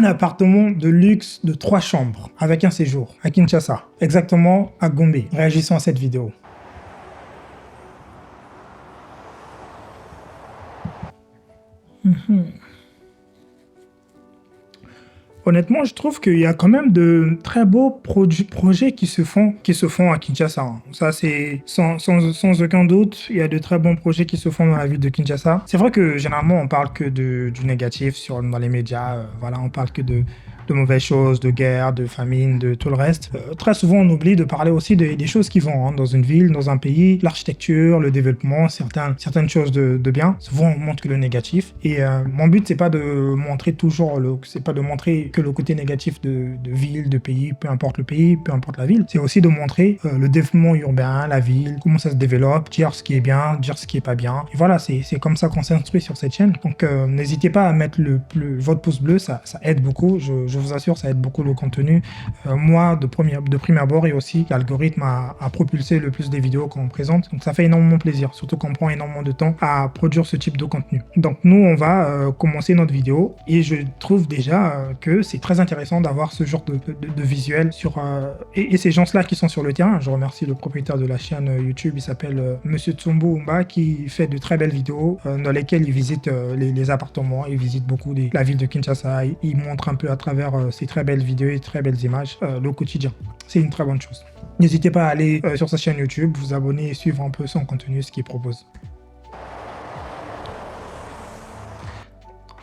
un appartement de luxe de 3 chambres avec un séjour à Kinshasa, exactement à Gombe. Réagissons à cette vidéo. Honnêtement, je trouve qu'il y a quand même de très beaux projets qui se font à Kinshasa, hein. Ça, c'est sans aucun doute. Il y a de très bons projets qui se font dans la ville de Kinshasa. C'est vrai que généralement, on parle que du négatif dans les médias. Voilà, on parle que de mauvaises choses, de guerre, de famine, de tout le reste. Très souvent, on oublie de parler aussi des choses qui vont, hein, dans une ville, dans un pays, l'architecture, le développement, certaines choses de bien. Souvent, on montre que le négatif. Et mon but, c'est pas de montrer que le côté négatif de ville, de pays, peu importe le pays, peu importe la ville. C'est aussi de montrer le développement urbain, la ville, comment ça se développe, dire ce qui est bien, dire ce qui est pas bien. Et voilà, c'est comme ça qu'on s'instruit sur cette chaîne. Donc, n'hésitez pas à mettre votre pouce bleu, ça aide beaucoup. Je vous assure, ça aide beaucoup le contenu. Moi, de prime abord, et aussi l'algorithme a propulsé le plus des vidéos qu'on présente. Donc, ça fait énormément plaisir, surtout qu'on prend énormément de temps à produire ce type de contenu. Donc, nous, on va commencer notre vidéo et je trouve déjà que c'est très intéressant d'avoir ce genre de visuel et ces gens-là qui sont sur le terrain. Je remercie le propriétaire de la chaîne YouTube, il s'appelle Monsieur Tsumbo Umba, qui fait de très belles vidéos dans lesquelles il visite les appartements, il visite beaucoup la ville de Kinshasa, il montre un peu à travers ces très belles vidéos et très belles images le quotidien. C'est une très bonne chose. N'hésitez pas à aller sur sa chaîne YouTube, vous abonner et suivre un peu son contenu, ce qu'il propose.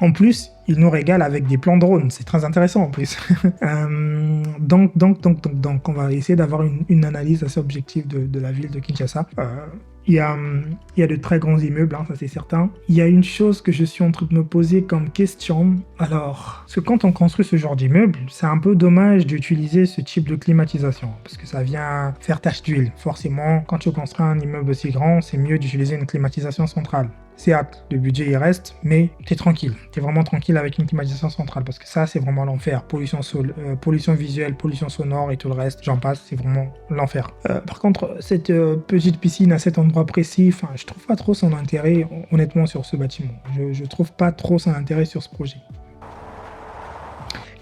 En plus, il nous régale avec des plans drone, c'est très intéressant en plus. Donc, on va essayer d'avoir une analyse assez objective de la ville de Kinshasa. Il y a de très grands immeubles, hein, ça c'est certain. Il y a une chose que je suis en train de me poser comme question. Alors, parce que quand on construit ce genre d'immeuble, c'est un peu dommage d'utiliser ce type de climatisation, parce que ça vient faire tache d'huile. Forcément, quand tu construis un immeuble aussi grand, c'est mieux d'utiliser une climatisation centrale. Certes, le budget il reste, mais t'es tranquille. T'es vraiment tranquille avec une climatisation centrale, parce que ça, c'est vraiment l'enfer. Pollution visuelle, pollution sonore et tout le reste, j'en passe, c'est vraiment l'enfer. Par contre, cette petite piscine à cet endroit précis, je trouve pas trop son intérêt, honnêtement, sur ce bâtiment. Je trouve pas trop son intérêt sur ce projet.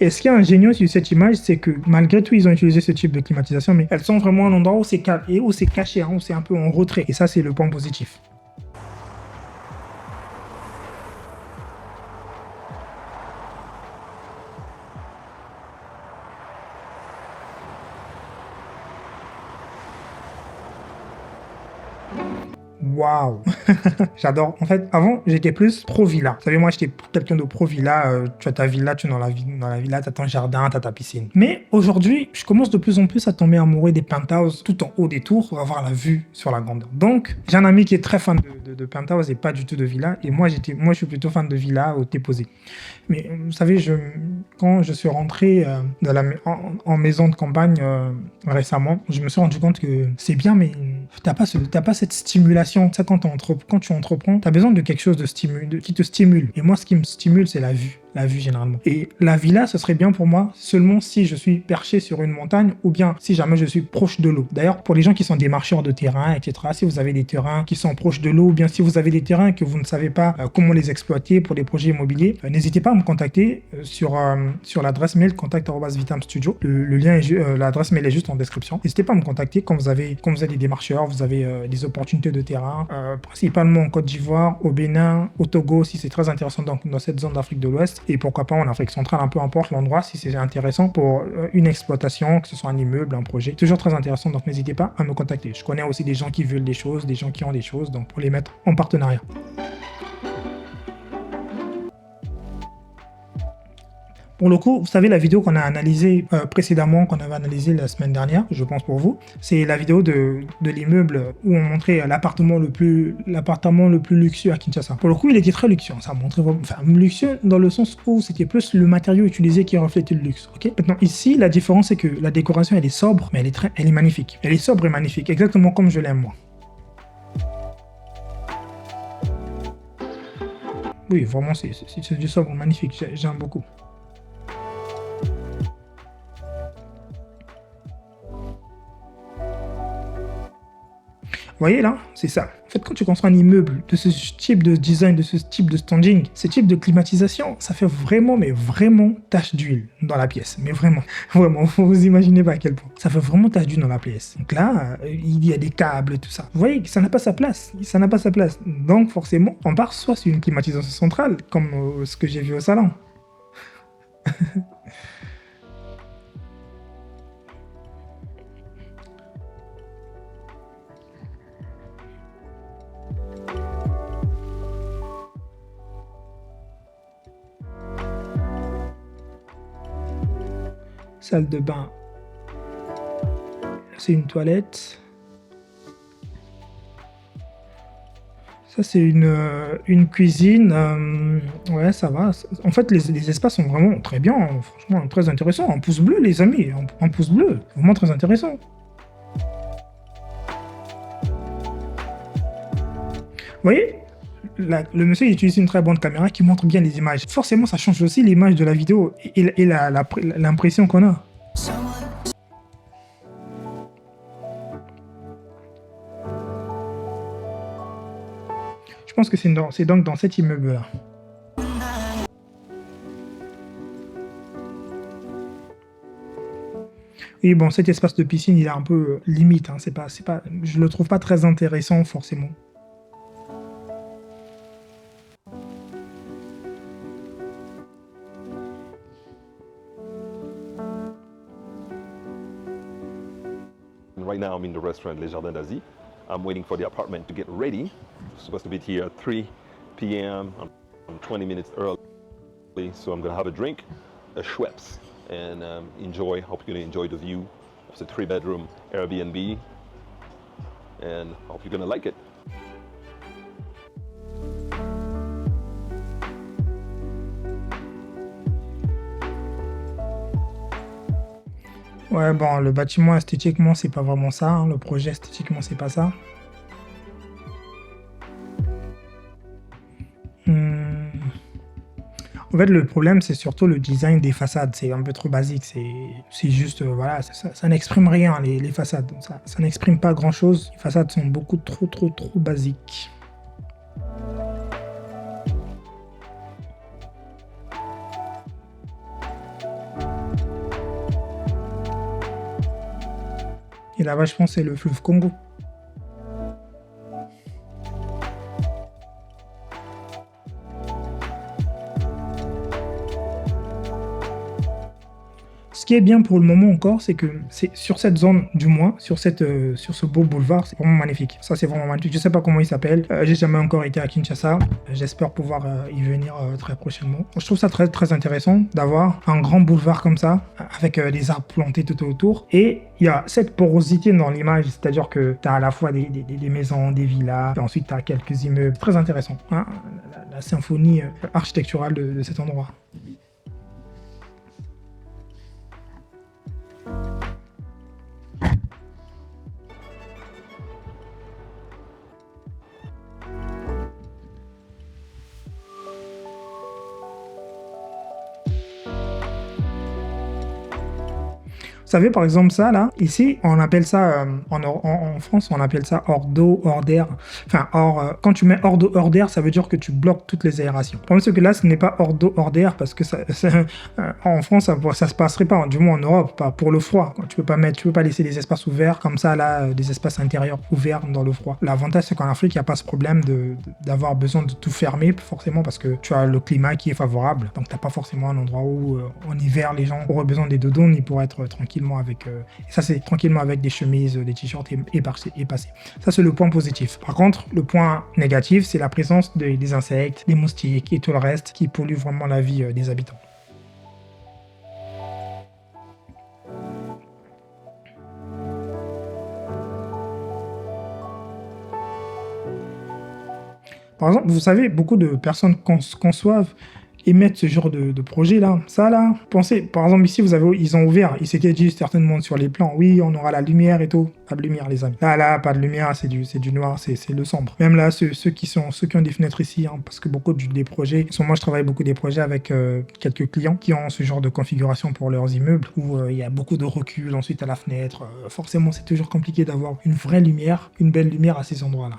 Et ce qui est ingénieux sur cette image, c'est que malgré tout, ils ont utilisé ce type de climatisation, mais elles sont vraiment à un endroit où c'est calme et où c'est caché, hein, où c'est un peu en retrait. Et ça, c'est le point positif. Waouh. J'adore. En fait, avant, j'étais plus pro-villa. Vous savez, moi, j'étais quelqu'un de pro-villa. Tu as ta villa, tu es dans la villa, tu as ton jardin, tu as ta piscine. Mais aujourd'hui, je commence de plus en plus à tomber amoureux des penthouses tout en haut des tours pour avoir la vue sur la grandeur. Donc, j'ai un ami qui est très fan de penthouse et pas du tout de villa. Et moi, je suis plutôt fan de villa où t'es posé. Mais vous savez, quand je suis rentré en maison de campagne récemment, je me suis rendu compte que c'est bien, mais t'as pas cette stimulation. Ça, quand tu entreprends, t'as besoin de quelque chose qui te stimule. Et moi, ce qui me stimule, c'est la vue. La vue généralement. Et la villa, ce serait bien pour moi seulement si je suis perché sur une montagne ou bien si jamais je suis proche de l'eau. D'ailleurs, pour les gens qui sont des marcheurs de terrain, etc., si vous avez des terrains qui sont proches de l'eau ou bien si vous avez des terrains que vous ne savez pas comment les exploiter pour des projets immobiliers, n'hésitez pas à me contacter sur l'adresse mail contact@vitamstudio. L'adresse mail est juste en description. N'hésitez pas à me contacter quand vous avez des démarcheurs, vous avez des opportunités de terrain, principalement en Côte d'Ivoire, au Bénin, au Togo, si c'est très intéressant dans cette zone d'Afrique de l'Ouest. Et pourquoi pas en Afrique centrale, peu importe l'endroit, si c'est intéressant pour une exploitation, que ce soit un immeuble, un projet. Toujours très intéressant, donc n'hésitez pas à me contacter. Je connais aussi des gens qui veulent des choses, des gens qui ont des choses, donc pour les mettre en partenariat. Pour le coup, vous savez, la vidéo qu'on a analysée précédemment, qu'on avait analysée la semaine dernière, je pense pour vous, c'est la vidéo de l'immeuble où on montrait l'appartement le plus luxueux à Kinshasa. Pour le coup, il était très luxueux. Ça montrait luxueux dans le sens où c'était plus le matériau utilisé qui reflétait le luxe. Ok. Maintenant, ici, la différence, c'est que la décoration, elle est sobre, mais elle est magnifique. Elle est sobre et magnifique, exactement comme je l'aime moi. Oui, vraiment, c'est du sobre magnifique. J'aime beaucoup. voyez là, c'est ça. En fait, quand tu construis un immeuble de ce type de design, de ce type de standing, ce type de climatisation, ça fait vraiment, mais vraiment tache d'huile dans la pièce. Mais vraiment, vraiment, vous imaginez pas à quel point. Ça fait vraiment tache d'huile dans la pièce. Donc là, il y a des câbles et tout ça. Vous voyez que ça n'a pas sa place. Ça n'a pas sa place. Donc forcément, on part soit sur une climatisation centrale, comme ce que j'ai vu au salon. Salle de bain, c'est une toilette. Ça, c'est une cuisine. Ouais, ça va. En fait, les espaces sont vraiment très bien. Franchement, très intéressants. Un pouce bleu, les amis. Un pouce bleu. Vraiment très intéressant. Vous voyez, le monsieur il utilise une très bonne caméra qui montre bien les images. Forcément, ça change aussi l'image de la vidéo et l'impression qu'on a. Je pense que c'est donc dans cet immeuble-là. Et bon, cet espace de piscine, il est un peu limite. Hein. Je le trouve pas très intéressant, forcément. Right now I'm in the restaurant Les Jardins d'Asie. I'm waiting for the apartment to get ready. I'm supposed to be here at 3 p.m. I'm 20 minutes early, so I'm gonna have a drink, a Schweppes, and enjoy. Hope you're gonna enjoy the view of the 3-bedroom Airbnb, and hope you're gonna like it. Ouais, bon, le bâtiment esthétiquement, c'est pas vraiment ça. Hein. Le projet esthétiquement, c'est pas ça. Hmm. En fait, le problème, c'est surtout le design des façades. C'est un peu trop basique. C'est juste, voilà, ça n'exprime rien, les façades. Ça n'exprime pas grand-chose. Les façades sont beaucoup trop basiques. Et là-bas, je pense, c'est le fleuve Congo. Ce qui est bien pour le moment encore, c'est que c'est sur cette zone, du moins, sur ce beau boulevard, c'est vraiment magnifique. Ça, c'est vraiment magnifique. Je sais pas comment il s'appelle. J'ai jamais encore été à Kinshasa. J'espère pouvoir y venir très prochainement. Je trouve ça très intéressant d'avoir un grand boulevard comme ça, avec des arbres plantés tout autour. Et il y a cette porosité dans l'image, c'est-à-dire que tu as à la fois des maisons, des villas, et ensuite tu as quelques immeubles. Très intéressant. Hein, la symphonie architecturale de cet endroit. Vous savez, par exemple, ça, là, ici, on appelle ça, en France, on appelle ça hors d'eau, hors d'air. Enfin, quand tu mets hors d'eau, hors d'air, ça veut dire que tu bloques toutes les aérations. Le problème, c'est que là, ce n'est pas hors d'eau, hors d'air, parce que en France, ça se passerait pas, du moins en Europe, pas pour le froid. Tu peux pas laisser des espaces ouverts comme ça, là, des espaces intérieurs ouverts dans le froid. L'avantage, c'est qu'en Afrique, il n'y a pas ce problème d'avoir besoin de tout fermer, forcément, parce que tu as le climat qui est favorable. Donc, tu n'as pas forcément un endroit où, en hiver, les gens auraient besoin des dodons, ni pour être tranquillement avec et ça c'est tranquillement avec des chemises, des t-shirts et passé. Ça c'est le point positif. Par contre, le point négatif, c'est la présence des insectes, des moustiques et tout le reste qui polluent vraiment la vie des habitants. Par exemple, vous savez, beaucoup de personnes conçoivent émettre ce genre de projet-là. Ça, là, pensez, par exemple, ici, ils ont ouvert, ils s'étaient dit certainement sur les plans, oui, on aura la lumière et tout. Pas de lumière, les amis. Là, pas de lumière, c'est du noir, c'est le sombre. Même là, ceux qui ont des fenêtres ici, hein, parce que beaucoup des projets, moi, je travaille beaucoup des projets avec quelques clients qui ont ce genre de configuration pour leurs immeubles, où il y a beaucoup de recul ensuite à la fenêtre. Forcément, c'est toujours compliqué d'avoir une vraie lumière, une belle lumière à ces endroits-là.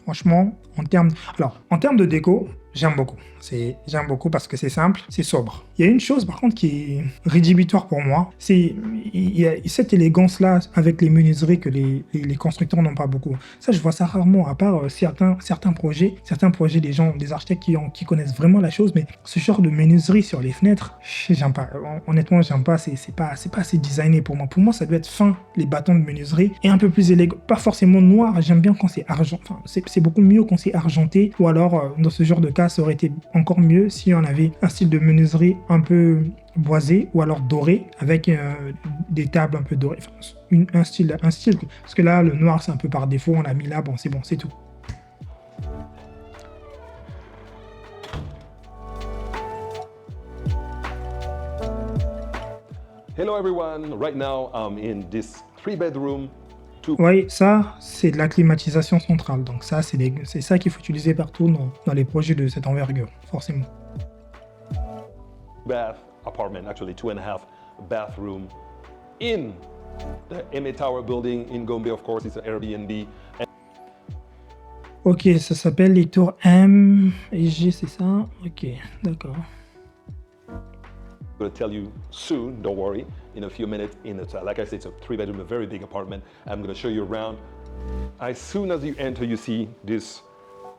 Franchement, en termes de déco, j'aime beaucoup. J'aime beaucoup parce que c'est simple, c'est sobre. Il y a une chose par contre qui est rédhibitoire pour moi, c'est il y a cette élégance-là avec les menuiseries que les constructeurs n'ont pas beaucoup. Ça, je vois ça rarement, à part certains projets des architectes qui connaissent vraiment la chose, mais ce genre de menuiserie sur les fenêtres, j'aime pas. Honnêtement, j'aime pas. C'est pas assez designé pour moi. Pour moi, ça doit être fin, les bâtons de menuiserie, et un peu plus élégant. Pas forcément noir. J'aime bien quand c'est argent. Enfin, c'est beaucoup mieux quand c'est argenté. Ou alors, dans ce genre de cas, ça aurait été encore mieux si on avait un style de menuiserie un peu boisé ou alors doré avec des tables un peu dorées. Enfin, un style. Parce que là, le noir, c'est un peu par défaut. On l'a mis là. Bon, c'est tout. Hello everyone, right now I'm in this 3-bedroom. Oui, ça, c'est de la climatisation centrale. Donc ça, c'est ça qu'il faut utiliser partout dans les projets de cette envergure, forcément. Bath apartment, actually 2.5 bathroom in the MA Tower building in Gombe, of course, it's an Airbnb. Ok, ça s'appelle les tours M et G, c'est ça? Ok, d'accord. I'm going to tell you soon, don't worry, in a few minutes. Like I said, it's a 3-bedroom, a very big apartment. I'm going to show you around. As soon as you enter, you see this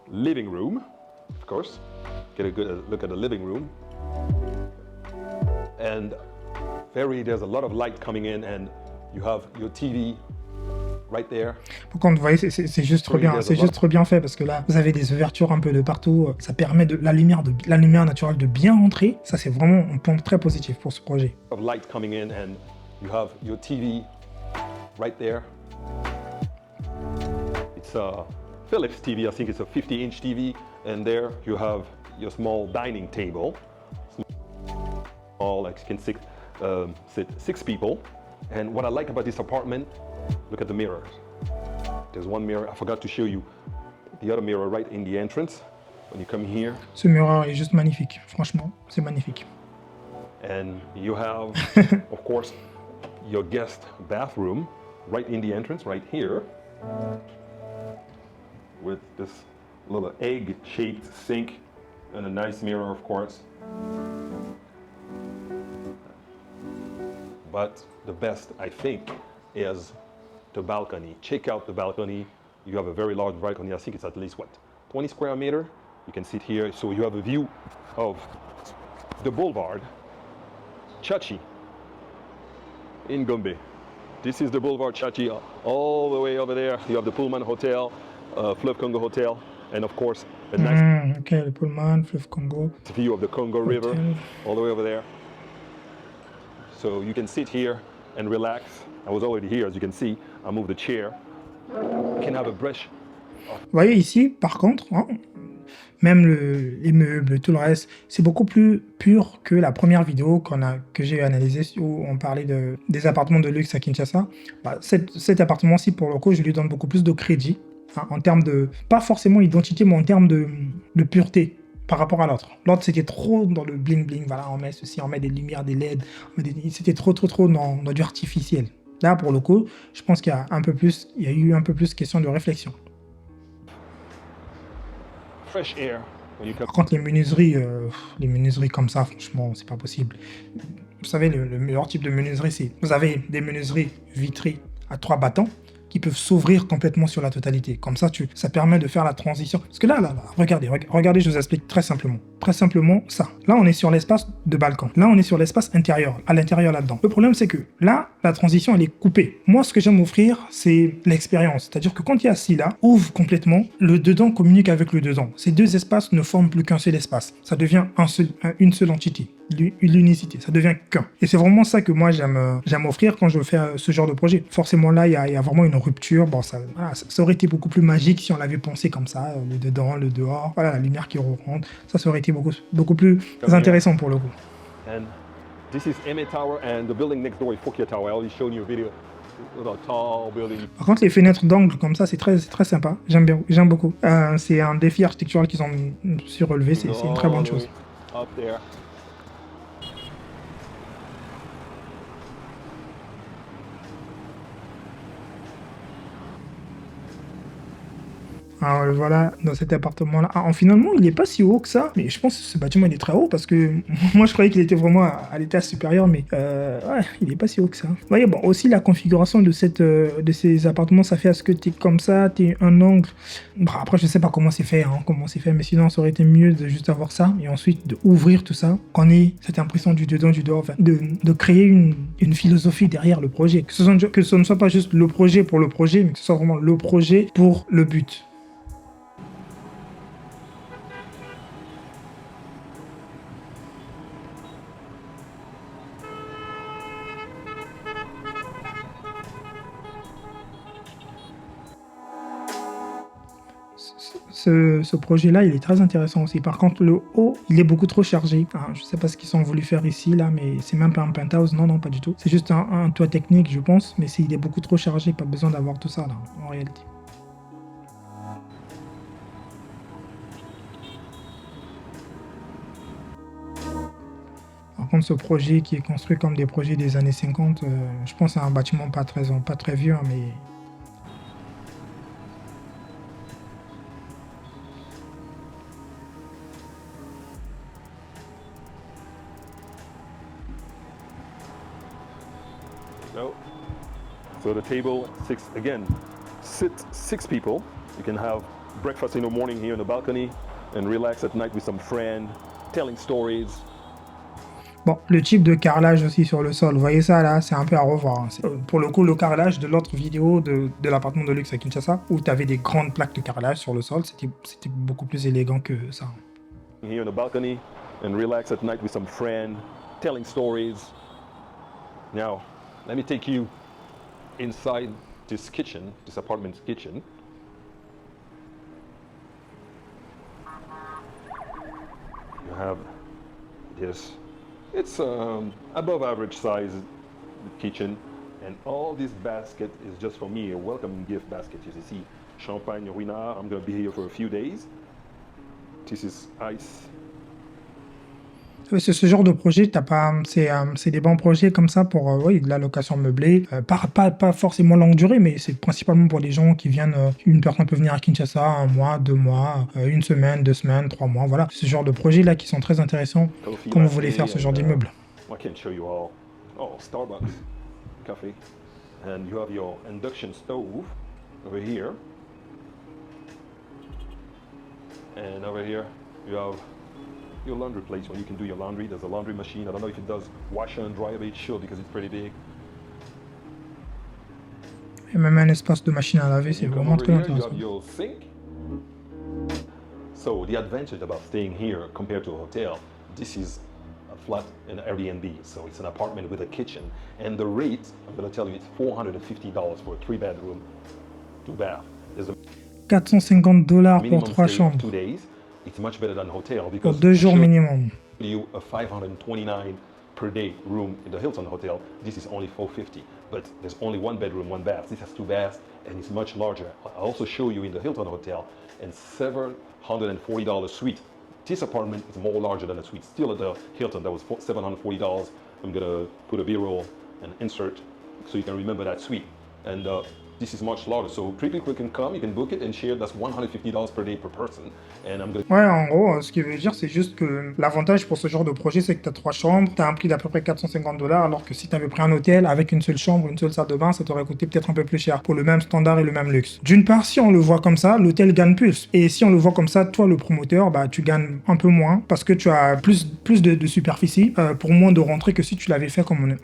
living room, of course. Get a good look at the living room. And there's a lot of light coming in, and you have your TV right there. Par contre, vous voyez, c'est juste trop bien, trop bien fait parce que là, vous avez des ouvertures un peu de partout. Ça permet la lumière naturelle de bien rentrer. Ça, c'est vraiment un point très positif pour ce projet. Of light coming in, and you have your TV right there. It's a Philips TV. I think it's a 50-inch TV, and there you have your small dining table. Small, like you can sit 6 people. And what I like about this apartment, look at the mirrors. There's one mirror, I forgot to show you the other mirror right in the entrance. When you come here. Ce miroir est juste magnifique, franchement, c'est magnifique. And you have, of course, your guest bathroom right in the entrance, right here. With this little egg-shaped sink and a nice mirror, of course. But the best, I think, is the balcony. Check out the balcony. You have a very large balcony. I think it's at least, 20 square meter? You can sit here. So you have a view of the boulevard, Chachi, in Gombe. This is the boulevard Chachi. All the way over there, you have the Pullman Hotel, Fleuve Congo Hotel, and of course, a nice okay, le Pullman, Fleuve Congo. view of the Congo River, all the way over there. So you can sit here and relax. I was already here, as you can see. I moved the chair. You can have a brush. Vous voyez ici, par contre, hein, même les meubles, tout le reste, c'est beaucoup plus pur que la première vidéo que j'ai analysée où on parlait des appartements de luxe à Kinshasa. Bah, cet appartement-ci, pour le coup, je lui donne beaucoup plus de crédit, hein, en termes de, pas forcément identité, mais en termes de pureté par rapport à l'autre. L'autre, c'était trop dans le bling-bling, voilà, on met ceci, on met des lumières, des LED, c'était trop dans du artificiel. Là, pour le coup, je pense qu'il y a eu un peu plus question de réflexion. Fresh air. Par contre, les menuiseries comme ça, franchement, c'est pas possible. Vous savez, le meilleur type de menuiserie, c'est... Vous avez des menuiseries vitrées à 3 battants. qui peuvent s'ouvrir complètement sur la totalité. Comme ça, ça permet de faire la transition. Parce que là, regardez, je vous explique très simplement. Très simplement, ça. Là, on est sur l'espace de balcon. Là, on est sur l'espace intérieur, à l'intérieur là-dedans. Le problème, c'est que là, la transition, elle est coupée. Moi, ce que j'aime offrir, c'est l'expérience. C'est-à-dire que quand il y a ci là, ouvre complètement, le dedans communique avec le dedans. Ces deux espaces ne forment plus qu'un seul espace. Ça devient une seule entité. L'unicité, ça devient qu'un. Et c'est vraiment ça que moi j'aime offrir quand je fais ce genre de projet. Forcément là, il y a vraiment une rupture. Bon, ça aurait été beaucoup plus magique si on l'avait pensé comme ça, le dedans, le dehors, voilà, la lumière qui rentre. Ça aurait été beaucoup plus intéressant pour le coup. And this is Emmett Tower, and the building next door is Fokia Tower. I already showed you a video with a tall building. Par contre, les fenêtres d'angle comme ça, c'est très sympa. J'aime beaucoup. C'est un défi architectural qu'ils ont su relever. C'est une très bonne chose. Up there. Alors, voilà, dans cet appartement-là. Finalement, il n'est pas si haut que ça, mais je pense que ce bâtiment il est très haut parce que moi je croyais qu'il était vraiment à l'étage supérieur, mais ouais, il n'est pas si haut que ça. Vous voyez, bon, aussi la configuration de ces appartements, ça fait à ce que tu es comme ça, tu es un angle. Bon, après, je sais pas comment c'est fait, mais sinon, ça aurait été mieux de juste avoir ça et ensuite de ouvrir tout ça, qu'on ait cette impression du dedans, du dehors, enfin, de créer une philosophie derrière le projet. Que ce ne soit pas juste le projet pour le projet, mais que ce soit vraiment le projet pour le but. Ce projet-là, il est très intéressant aussi. Par contre, le haut, il est beaucoup trop chargé. Je sais pas ce qu'ils ont voulu faire ici, là, mais c'est même pas un penthouse. Non, pas du tout. C'est juste un toit technique, je pense, mais il est beaucoup trop chargé. Pas besoin d'avoir tout ça, là, en réalité. Par contre, ce projet qui est construit comme des projets des années 50, je pense que c'est un bâtiment pas très vieux, mais... So the table, sit 6 people. You can have breakfast in the morning here on the balcony and relax at night with some friends, telling stories. Bon, le type de carrelage aussi sur le sol, vous voyez ça là, c'est un peu à revoir. Pour le coup, le carrelage de l'autre vidéo de l'appartement de luxe à Kinshasa, où tu avais des grandes plaques de carrelage sur le sol, c'était beaucoup plus élégant que ça. Here on the balcony and relax at night with some friends, telling stories. Now, let me take you inside this apartment's kitchen. You have this. It's above average size kitchen, and all this basket is just for me, a welcome gift basket. You see, Champagne Ruinard, I'm gonna be here for a few days. This is ice. C'est ce genre de projet, c'est des bons projets comme ça pour de la location meublée. Pas forcément longue durée, mais c'est principalement pour les gens qui viennent. Une personne peut venir à Kinshasa 1 mois, 2 mois, 1 semaine, 2 semaines, 3 mois. Voilà, ce genre de projets là qui sont très intéressants quand vous voulez faire ce genre d'immeuble. I can show you all. Oh, Starbucks coffee, and you have your induction stove over here, and over here you have your laundry place where you can do your laundry. There's a laundry machine. I don't know if it does washer and dryer, but it should because it's pretty big. Et même un espace de machine à laver, c'est vraiment très intéressant. You have your sink. So the advantage about staying here compared to a hotel, this is a flat in Airbnb. So it's an apartment with a kitchen, and the rate, I'm going to tell you, it's $450 for a 3-bedroom, 2-bath. $450 pour 3 chambres. 2 days. It's much better than hotel Pour because 2 jours minimum. you a 529 per day room in the Hilton Hotel. This is only 450, but there's only 1 bedroom, 1 bath. This has 2 baths and it's much larger. I also show you in the Hilton Hotel and $740 suite. This apartment is more larger than a suite. Still at the Hilton, that was $740. I'm gonna put a B-roll and insert so you can remember that suite. And this is much larger. So 3 people can come, you can book it and share. That's $150 per day per person. And I'm going to Ouais, en gros, ce qui veut dire, c'est juste que l'avantage pour ce genre de projet, c'est que tu as 3 chambres, tu as un prix d'à peu près $450, alors que si tu avais pris un hôtel avec une seule chambre, une seule salle de bain, ça t'aurait coûté peut-être un peu plus cher pour le même standard et le même luxe. D'une part, si on le voit comme ça, l'hôtel gagne plus. Et si on le voit comme ça, toi, le promoteur, bah, tu gagnes un peu moins parce que tu as plus de superficie pour moins de rentrées que si tu l'avais fait comme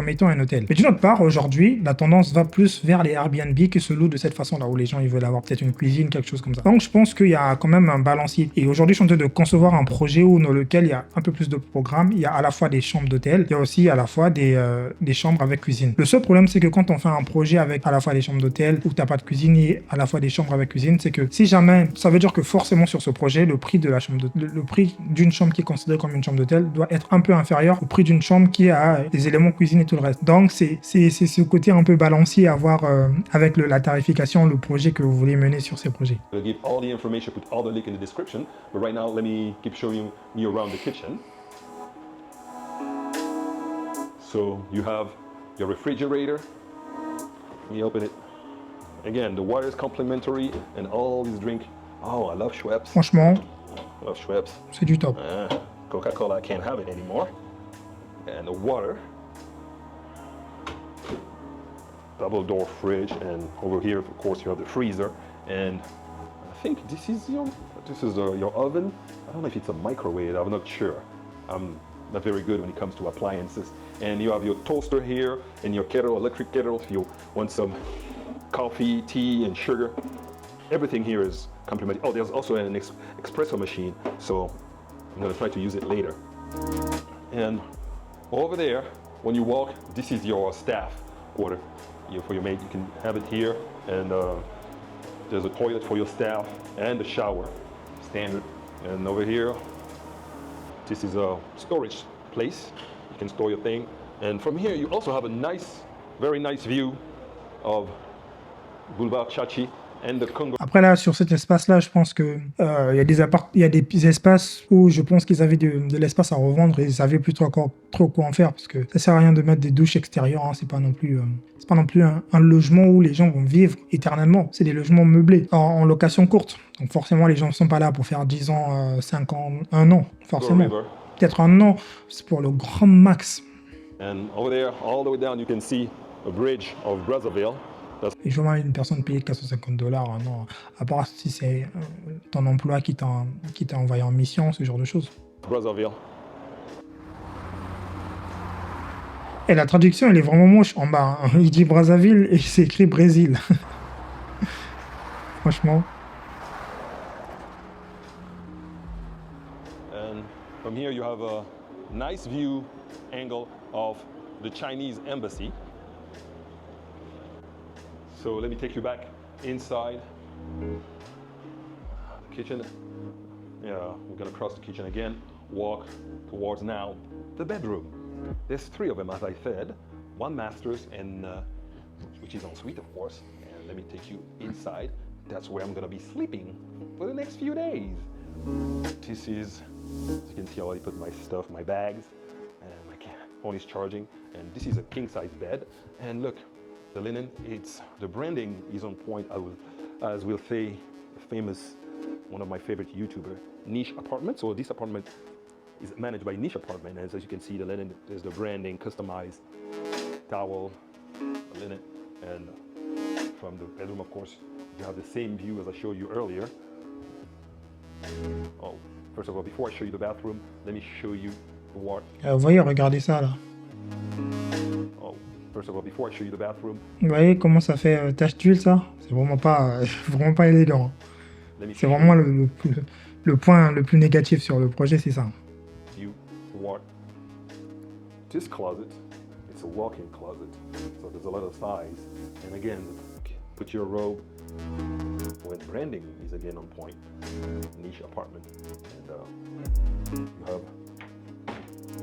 étant un hôtel. Mais d'une autre part, aujourd'hui, la tendance va plus vers les Airbnb qui se louent de cette façon-là, où les gens ils veulent avoir peut-être une cuisine, quelque chose comme ça. Donc je pense qu'il y a quand même un balancier. Et aujourd'hui, je suis en train de concevoir un projet dans lequel il y a un peu plus de programmes. Il y a à la fois des chambres d'hôtel, il y a aussi à la fois des chambres avec cuisine. Le seul problème, c'est que quand on fait un projet avec à la fois des chambres d'hôtel où t'as pas de cuisine et à la fois des chambres avec cuisine, c'est que si jamais, ça veut dire que forcément sur ce projet, le prix d'une chambre qui est considérée comme une chambre d'hôtel doit être un peu inférieur au prix d'une chambre qui a des éléments cuisine et tout le reste. Donc c'est ce côté un peu balancier à voir avec la tarification, le projet que vous voulez mener sur ces projets. give all the information, put all the link in the description. But right now, let me keep showing you around the kitchen. So you have your refrigerator. Let me open it. Again, the water is complimentary and all these drink. Oh, I love Schweppes. Franchement, I love Schweppes. c'est du top. Coca-Cola, I can't have it anymore. And the water. Double door fridge, and over here, of course, you have the freezer. And I think this is your oven. I don't know if it's a microwave. I'm not sure. I'm not very good when it comes to appliances. And you have your toaster here and your kettle, electric kettle, if you want some coffee, tea, and sugar. Everything here is complimentary. Oh, there's also an espresso machine, so I'm gonna try to use it later. And over there, when you walk, this is your staff quarter. For your maid, you can have it here, and there's a toilet for your staff and a shower, standard. And over here, this is a storage place. You can store your thing. And from here, you also have a nice, very nice view of Boulevard Chachi and the Congo. Après là, sur cet espace-là, je pense que il y a des espaces où je pense qu'ils avaient de l'espace à revendre et ils savaient plus trop quoi en faire parce que ça sert à rien de mettre des douches extérieures. Hein, c'est pas non plus un logement où les gens vont vivre éternellement. C'est des logements meublés en location courte. Donc forcément, les gens ne sont pas là pour faire 10 ans, 5 ans, 1 an. Forcément. Peut-être 1 an, c'est pour le grand max. And over there, all the way down, you can see a bridge of Brazzaville. Et je vois une personne payer $450 un an, à part si c'est ton emploi qui t'a envoyé en mission, ce genre de choses. Brazzaville. Et la traduction, elle est vraiment moche en bas. Hein. Il dit Brazzaville et c'est écrit Brésil. Franchement. And from here, you have a nice view angle of the Chinese embassy. So let me take you back inside the kitchen. Yeah, we're gonna cross the kitchen again, walk towards now the bedroom. There's 3 of them, as I said, 1 master's and which is en suite, of course. And let me take you inside. That's where I'm gonna be sleeping for the next few days. This is, as you can see, I already put my stuff, my bags, and my phone is charging. And this is a king-size bed. And look, the linen, the branding is on point. As we'll say, famous, one of my favorite YouTuber, Niche Apartment. So this apartment is managed by Niche Apartment. And as you can see, the linen, there's the branding, customized towel, the linen. And from the bedroom, of course, you have the same view as I showed you earlier. Oh, first of all, before I show you the bathroom, let me show you the water. Vous voyez, regardez ça là. First of all, before I show you the bathroom. Vous voyez comment ça fait tache d'huile ça? C'est vraiment pas élégant. C'est vraiment le point le plus négatif sur le projet, c'est ça. You want this closet? It's a walk-in closet, so there's a lot of size. And again, put your robe. When branding is again on point. Niche Apartment, and you have.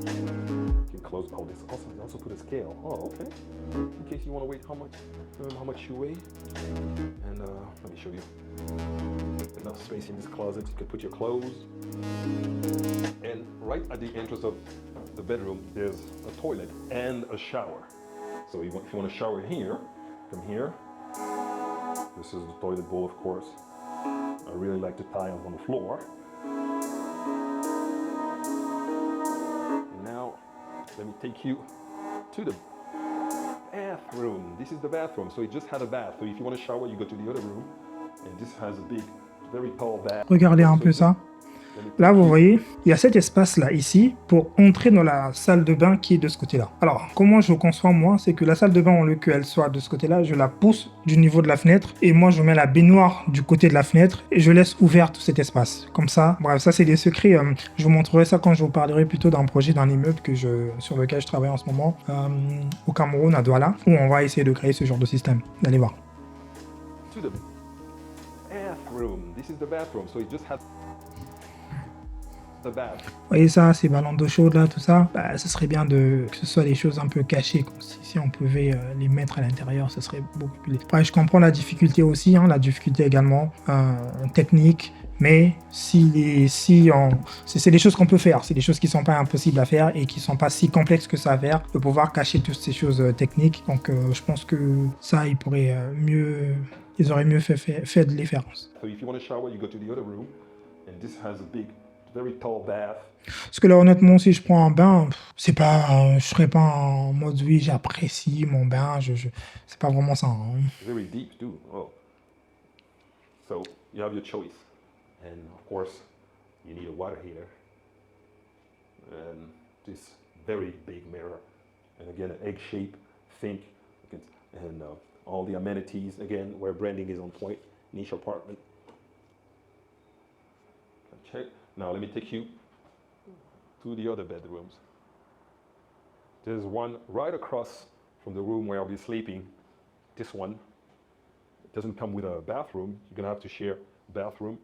You can close all this. Also put a scale. Oh, okay. In case you want to weigh how much you weigh. And let me show you. Enough space in this closet. You can put your clothes. And right at the entrance of the bedroom, there's a toilet and a shower. So if you want to shower here, Come here. This is the toilet bowl, of course. I really like to tie on the floor. And now, let me take you to the bathroom. This is the bathroom. So it just had a bath. So if you want to shower, you go to the other room. And this has a big, very tall bath. Regardez un peu ça. Là, vous voyez, il y a cet espace-là, ici, pour entrer dans la salle de bain qui est de ce côté-là. Alors, comment je conçois, moi, c'est que la salle de bain, au lieu qu'elle soit de ce côté-là, je la pousse du niveau de la fenêtre, et moi, je mets la baignoire du côté de la fenêtre, et je laisse ouvert tout cet espace. Comme ça, bref, ça, c'est des secrets. Je vous montrerai ça quand je vous parlerai plutôt d'un projet d'un immeuble sur lequel je travaille en ce moment, au Cameroun, à Douala, où on va essayer de créer ce genre de système. Allez voir. To the bathroom. This is the bathroom. So it just had the bath. Vous voyez ça, ces ballons d'eau chaude là, tout ça, bah, ce serait bien que ce soit des choses un peu cachées. Quoi. Si on pouvait les mettre à l'intérieur, ce serait beaucoup plus... Après, je comprends la difficulté aussi, hein, la difficulté également technique, mais c'est des choses qu'on peut faire, c'est des choses qui ne sont pas impossibles à faire et qui ne sont pas si complexes que ça à faire, de pouvoir cacher toutes ces choses techniques. Donc je pense que ça, ils auraient mieux fait de les faire. So if you want to shower, you go to the other room. And this has a big, very tall bath. Parce que là, honnêtement, si je prends un bain, c'est pas, je serais pas en mode oui, j'apprécie mon bain, c'est pas vraiment ça. Hein. Very deep too. Oh. So you have your choice. And of course, you need a water heater. And this very big mirror. And again, an egg shape, think. And all the amenities, again, where branding is on point. Niche apartment. Check. Now let me take you to the other bedrooms. There's one right across from the room where I'll be sleeping. This one, it doesn't come with a bathroom. You're gonna have to share a bathroom.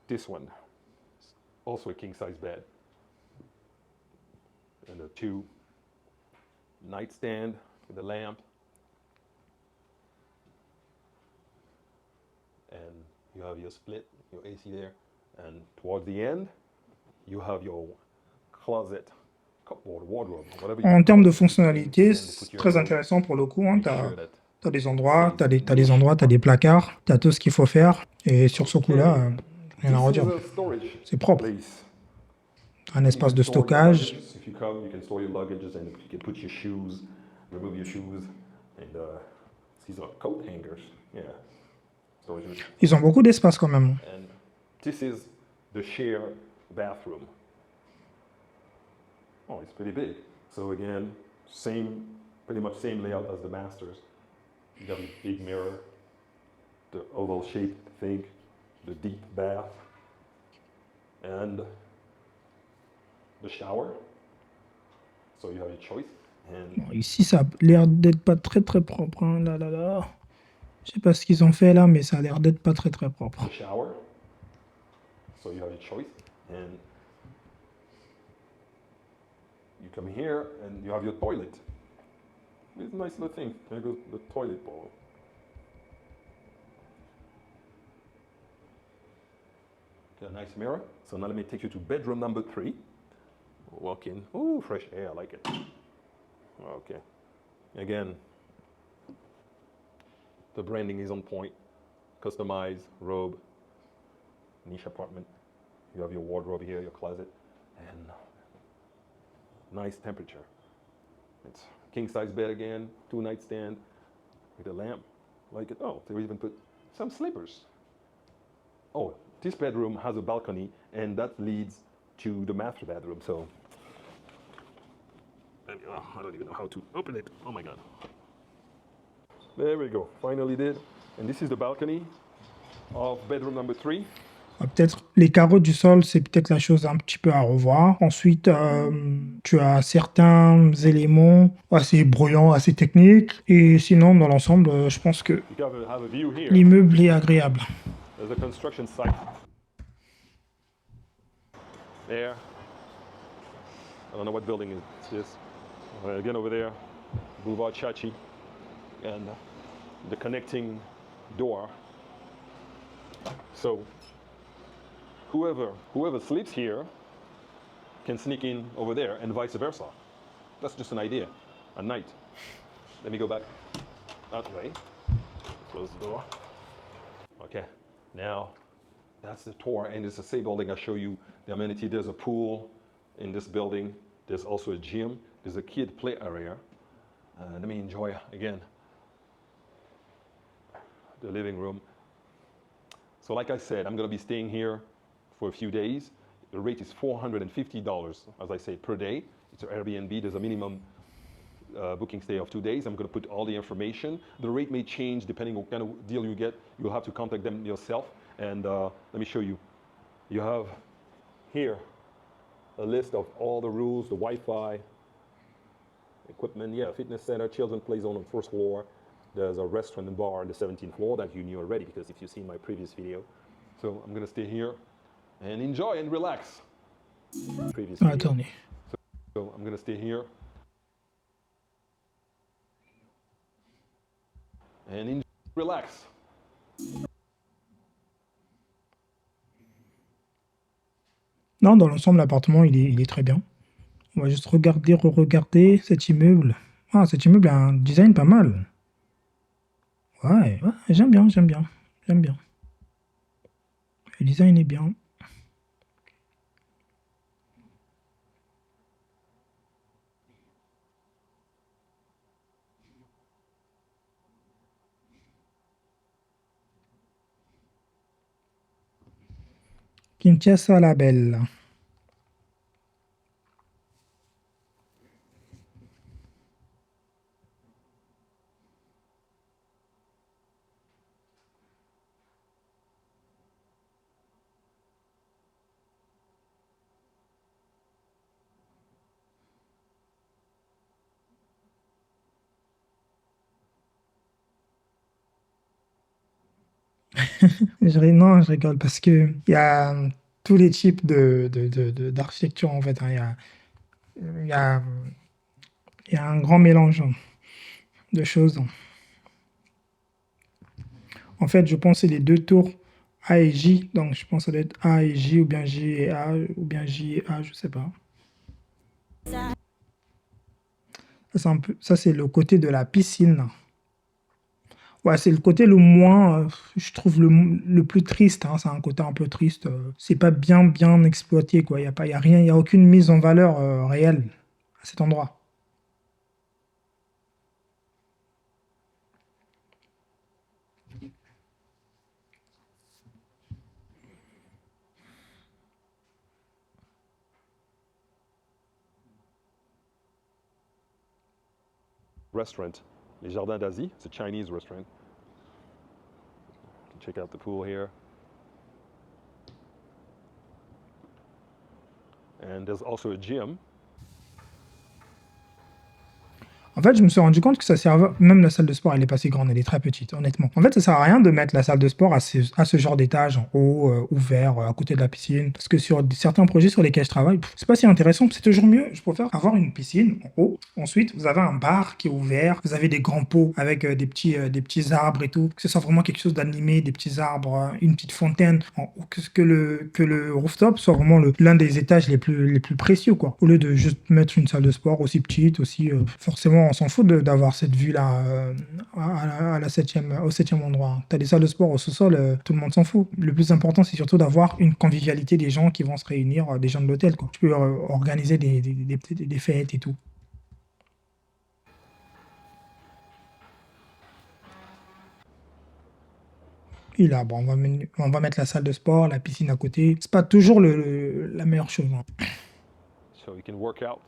This one, also a king-size bed. And a 2 nightstand with a lamp. And you have your split, your AC there. And towards the end, you have your closet, cupboard, wardrobe, whatever you En termes de fonctionnalité, c'est très intéressant pour le coup. Hein. T'as des endroits, t'as des placards, t'as tout ce qu'il faut faire. Et sur ce coup-là, rien à redire. C'est propre. Un espace de stockage. If you come, you can store your luggage and you can put your shoes, remove your shoes, and these are coat hangers. Yeah. Ils ont beaucoup d'espace quand même. And this is the share bathroom. Oh, it's pretty big. So again, pretty much same layout as the masters. You got a big mirror, the oval shaped thing, the deep bath, and the shower. So you have your choice. And Bon, ici, ça a l'air d'être pas très très propre. Hein. Là, là, là. Je sais pas ce qu'ils ont fait là, mais ça a l'air d'être pas très très propre. the shower. So you have your choice. And you come here and you have your toilet. It's a nice little thing. There goes the toilet bowl. Okay, a nice mirror. So now let me take you to bedroom number 3. Walk in. Ooh, fresh air. I like it. Okay. Again, the branding is on point. Customized robe, niche apartment. You have your wardrobe here, your closet, and nice temperature. It's king size bed again, 2 nightstand with a lamp. Like it. Oh, they even put some slippers. Oh, this bedroom has a balcony, and that leads to the master bedroom. So I don't even know how to open it. Oh my God. There we go. Finally did. And this is the balcony of bedroom number 3. Peut-être les carreaux du sol, c'est peut-être la chose un petit peu à revoir. Ensuite, tu as certains éléments assez bruyants, assez techniques. Et sinon, dans l'ensemble, je pense que You have a view here. l'immeuble est agréable. There's a construction site. There. I don't know what building is this. Again over there, Boulevard Chachi. And the connecting door. So whoever sleeps here can sneak in over there and vice versa. That's just an idea. At night. Let me go back. that way. Close the door. Okay, now that's the tour, and it's the same building. I show you the amenity. There's a pool in this building. There's also a gym. There's a kid play area. Let me enjoy again the living room. So like I said, I'm going to be staying here for a few days. The rate is $450, as I say, per day. It's an Airbnb. There's a minimum booking stay of 2 days. I'm going to put all the information. The rate may change depending on what kind of deal you get. You'll have to contact them yourself. And let me show you. You have here a list of all the rules, the Wi-Fi, equipment, fitness center, children play zone on the first floor. There's a restaurant and bar on the 17th floor that you knew already, because if you've seen my previous video. So I'm going to stay here and enjoy and relax. Previous video. Attendez. So I'm going to stay here and enjoy, relax. Non, dans l'ensemble, l'appartement, il est très bien. On va juste regarder, re-regarder cet immeuble. Ah, cet immeuble a un design pas mal. Ouais, j'aime bien, j'aime bien, j'aime bien. Le design est bien. Kinshasa la belle. Non, je rigole parce que il y a tous les types d'architecture en fait, hein. Il y a, il y a un grand mélange de choses. En fait, je pense que c'est les deux tours A et J. Donc, je pense que ça doit être A et J, ou bien J et A, ou bien J et A, je sais pas. Ça, ça, c'est le côté de la piscine. Ouais, c'est le côté le moins, je trouve le plus triste, hein. C'est un côté un peu triste. C'est pas bien exploité, quoi. Il y a rien, il y a aucune mise en valeur réelle à cet endroit. Restaurant, Les Jardins d'Asie. It's a Chinese restaurant. You can check out the pool here. And there's also a gym. En fait, je me suis rendu compte que ça servait, même la salle de sport, elle est pas si grande, elle est très petite, honnêtement. En fait, ça sert à rien de mettre la salle de sport à ce genre d'étage, en haut, ouvert, à côté de la piscine. Parce que sur certains projets sur lesquels je travaille, c'est pas si intéressant. C'est toujours mieux. Je préfère avoir une piscine en haut. Ensuite, vous avez un bar qui est ouvert. Vous avez des grands pots avec des petits arbres et tout. Que ce soit vraiment quelque chose d'animé, des petits arbres, une petite fontaine. Que le rooftop soit vraiment l'un des étages les plus précieux, quoi. Au lieu de juste mettre une salle de sport aussi petite, aussi, forcément, on s'en fout d'avoir cette vue-là au septième endroit. Tu as des salles de sport au sous-sol, tout le monde s'en fout. Le plus important, c'est surtout d'avoir une convivialité des gens qui vont se réunir, des gens de l'hôtel, quoi. Tu peux organiser des fêtes et tout. Et là, bon, on va mettre la salle de sport, la piscine à côté. C'est pas toujours la meilleure chose, hein. So you can work out.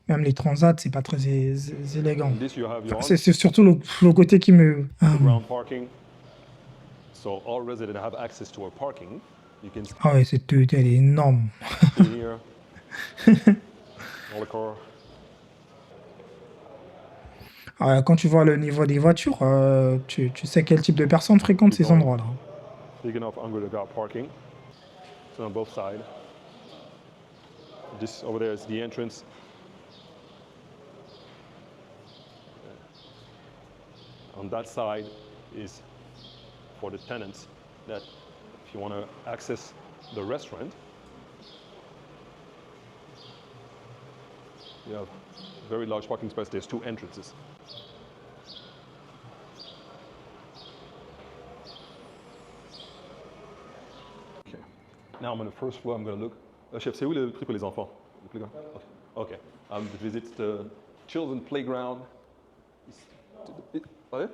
Même les transats, c'est pas très élégant. And this you have your C'est surtout le côté qui me... underground parking. So all residents have access to a parking. You can Ah ouais, cette tête, elle est énorme. stay here. All the car. Quand tu vois le niveau des voitures, tu sais quel type de personnes fréquentent ces endroits-là. Big enough underground parking. So on both sides. This over there is the entrance. On that side is for the tenants that you want to access the restaurant, you have very large parking space. There's 2 entrances. Okay. Now I'm on the first floor. I'm going to look. Chef, c'est où le truc pour les enfants? Le playground? Okay. To visit the children's playground. Okay.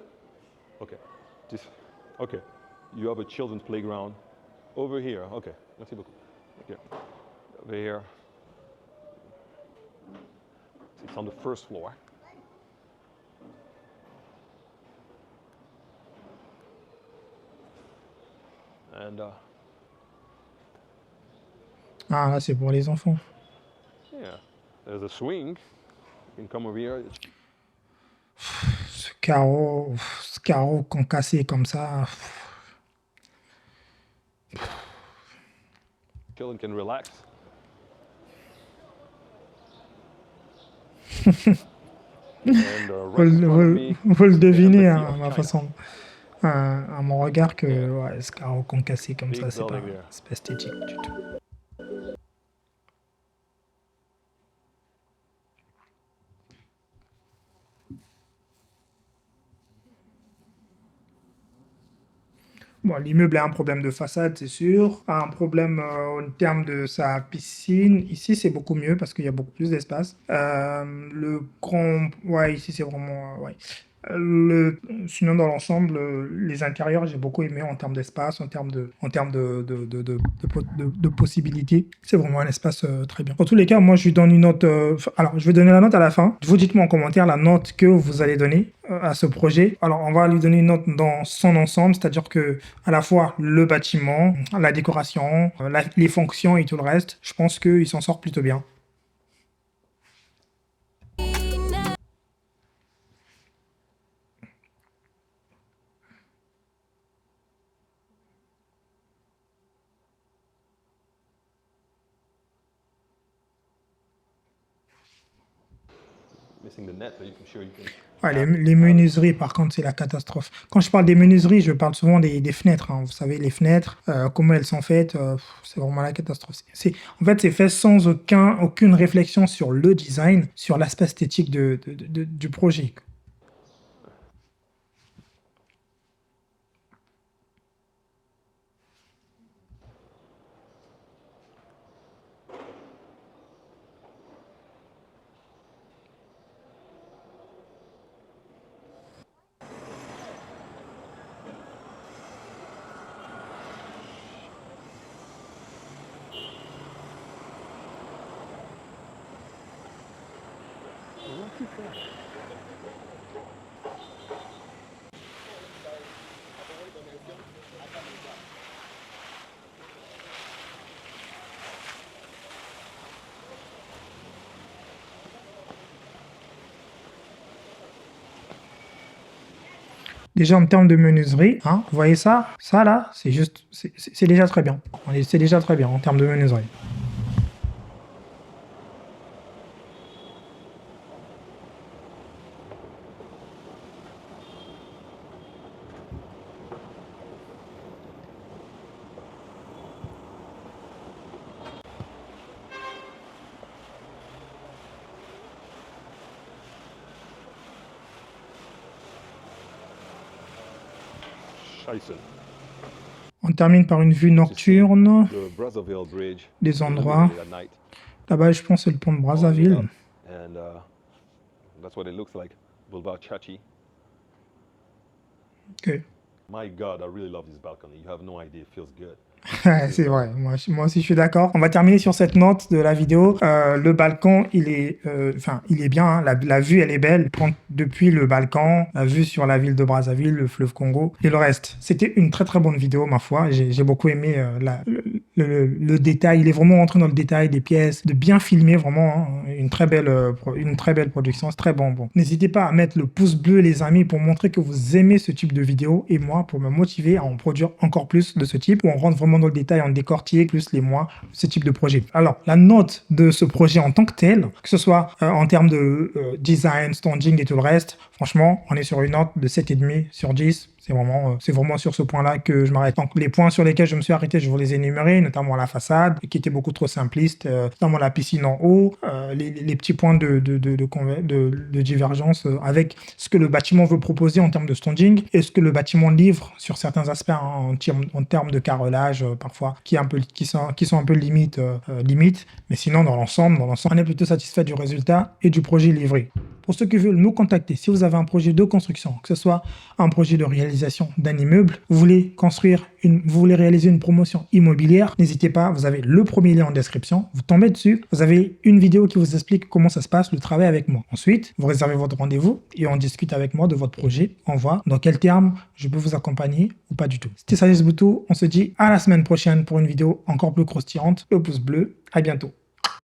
Okay. You have a children's playground over here. Okay. Merci beaucoup. Okay. Over here. It's on the first floor. And Ah, là, c'est pour les enfants. yeah, there's a swing. You can come over here. Ce carreau concassé comme ça. Children can relax. And Vous le devinez à ma façon, à mon regard, que ouais, ce carreau concassé comme ça, c'est pas esthétique du tout. Bon, l'immeuble a un problème de façade, c'est sûr. A un problème en termes de sa piscine. Ici, c'est beaucoup mieux parce qu'il y a beaucoup plus d'espace. Ouais, ici, c'est vraiment... ouais. Sinon, dans l'ensemble, les intérieurs, j'ai beaucoup aimé en termes d'espace, en termes de possibilités. C'est vraiment un espace très bien. Dans tous les cas, moi, je lui donne une note. Alors, je vais donner la note à la fin. Vous dites-moi en commentaire la note que vous allez donner à ce projet. Alors, on va lui donner une note dans son ensemble, c'est-à-dire que à la fois le bâtiment, la décoration, les fonctions et tout le reste, je pense qu'il s'en sort plutôt bien. missing the net, but I'm sure you can. Ouais, les menuiseries, par contre, c'est la catastrophe. Quand je parle des menuiseries, je parle souvent des fenêtres, hein. Vous savez, les fenêtres, comment elles sont faites, c'est vraiment la catastrophe. En fait, c'est fait sans aucune réflexion sur le design, sur l'aspect esthétique du projet. Déjà en termes de menuiserie, hein, vous voyez ça? Ça là, c'est juste, c'est déjà très bien. C'est déjà très bien en termes de menuiserie. Scheiße. On termine par une vue nocturne The Brazzaville Bridge. des endroits. At night. Là-bas, je pense que c'est le pont de Brazzaville. And that's what it looks like. Boulevard Chachi. Ok. My God, I really love this balcony. You have no idea. It feels good. C'est vrai, moi aussi je suis d'accord. On va terminer sur cette note de la vidéo. Le balcon, il est bien, hein. La vue, elle est belle. Depuis le balcon, la vue sur la ville de Brazzaville, le fleuve Congo et le reste. C'était une très très bonne vidéo, ma foi. J'ai beaucoup aimé le détail. Il est vraiment rentré dans le détail des pièces, de bien filmer, vraiment, hein. Une très belle production. C'est très bon. N'hésitez pas à mettre le pouce bleu, les amis, pour montrer que vous aimez ce type de vidéo et moi, pour me motiver à en produire encore plus de ce type, où on rentre vraiment dans le détail, en décortiquer plus les mois, ce type de projet. Alors, la note de ce projet en tant que tel, que ce soit en termes de design, staging et tout le reste, franchement, on est sur une note de 7,5 sur 10. C'est vraiment sur ce point-là que je m'arrête. Donc, les points sur lesquels je me suis arrêté, je vous les ai énumérés, notamment la façade, qui était beaucoup trop simpliste, notamment la piscine en haut, les petits points de divergence avec ce que le bâtiment veut proposer en termes de standing et ce que le bâtiment livre sur certains aspects hein, en termes de carrelage, parfois, qui sont un peu limite. Mais sinon, dans l'ensemble, on est plutôt satisfait du résultat et du projet livré. Pour ceux qui veulent nous contacter, si vous avez un projet de construction, que ce soit un projet de réalisation d'un immeuble, vous voulez réaliser une promotion immobilière, n'hésitez pas, vous avez le premier lien en description, vous tombez dessus, vous avez une vidéo qui vous explique comment ça se passe, le travail avec moi. Ensuite, vous réservez votre rendez-vous et on discute avec moi de votre projet, on voit dans quels termes je peux vous accompagner ou pas du tout. C'était Sagesse Boutou, on se dit à la semaine prochaine pour une vidéo encore plus croustillante, le pouce bleu, à bientôt.